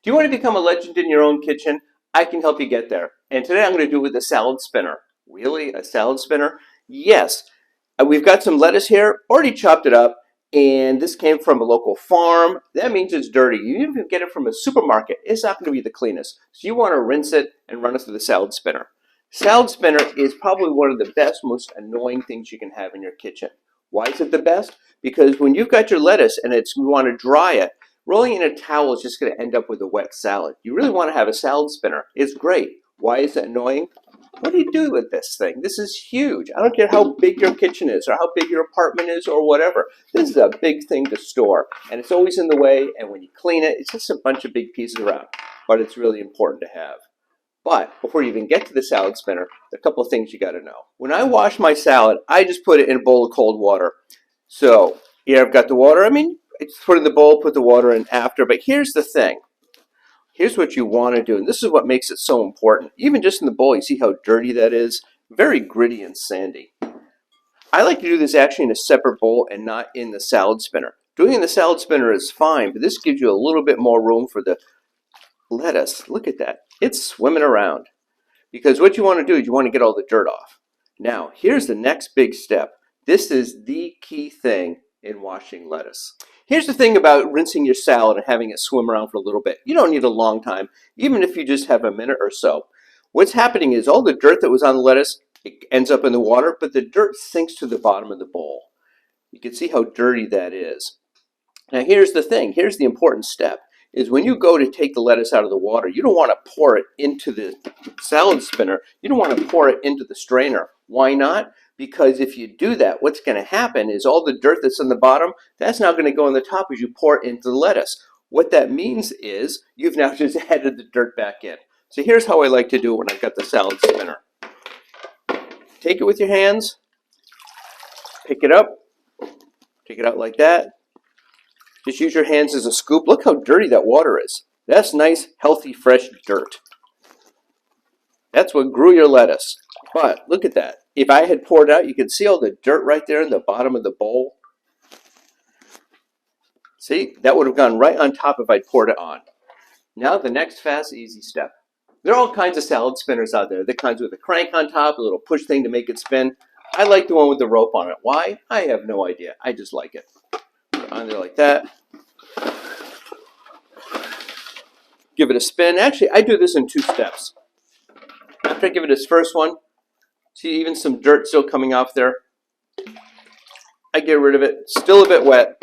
Do you want to become a legend in your own kitchen? I can help you get there. And today I'm going to do it with a salad spinner. Really? A salad spinner? Yes. We've got some lettuce here, already chopped it up, and this came from a local farm. That means it's dirty. You even get it from a supermarket. It's not going to be the cleanest. So you want to rinse it and run it through the salad spinner. Salad spinner is probably one of the best, most annoying things you can have in your kitchen. Why is it the best? Because when you've got your lettuce and you want to dry it, rolling in a towel is just going to end up with a wet salad. You really want to have a salad spinner. It's great. Why is it annoying? What do you do with this thing? This is huge. I don't care how big your kitchen is or how big your apartment is or whatever. This is a big thing to store, and it's always in the way, and when you clean it, it's just a bunch of big pieces around, but it's really important to have. But before you even get to the salad spinner, there are a couple of things you got to know. When I wash my salad, I just put it in a bowl of cold water. So here I've got the water. I just put it in the bowl, put the water in after, but here's the thing. Here's what you want to do, and this is what makes it so important. Even just in the bowl, you see how dirty that is? Very gritty and sandy. I like to do this actually in a separate bowl and not in the salad spinner. Doing it in the salad spinner is fine, but this gives you a little bit more room for the lettuce. Look at that. It's swimming around. Because what you want to do is you want to get all the dirt off. Now, here's the next big step. This is the key thing in washing lettuce. Here's the thing about rinsing your salad and having it swim around for a little bit. You don't need a long time, even if you just have a minute or so. What's happening is all the dirt that was on the lettuce, it ends up in the water, but the dirt sinks to the bottom of the bowl. You can see how dirty that is. Now here's the thing, here's the important step, is when you go to take the lettuce out of the water, you don't want to pour it into the salad spinner. You don't want to pour it into the strainer. Why not? Because if you do that, what's going to happen is all the dirt that's on the bottom, that's now going to go on the top as you pour it into the lettuce. What that means is you've now just added the dirt back in. So here's how I like to do it when I've got the salad spinner. Take it with your hands, pick it up, take it out like that. Just use your hands as a scoop. Look how dirty that water is. That's nice, healthy, fresh dirt. That's what grew your lettuce. But look at that. If I had poured out, you can see all the dirt right there in the bottom of the bowl. See, that would have gone right on top if I'd poured it on. Now the next fast, easy step. There are all kinds of salad spinners out there. The kinds with a crank on top, a little push thing to make it spin. I like the one with the rope on it. Why? I have no idea. I just like it. Put it on there like that. Give it a spin. Actually, I do this in 2 steps. After I give it its first one, see even some dirt still coming off there. I get rid of it. Still a bit wet.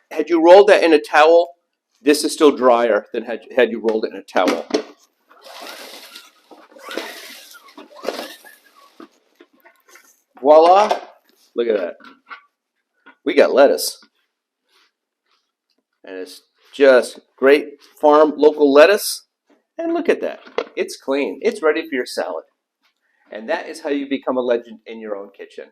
Had you rolled that in a towel, this is still drier than had you rolled it in a towel. Voila! Look at that. We got lettuce. And it's just great farm local lettuce. And look at that. It's clean. It's ready for your salad. And that is how you become a legend in your own kitchen.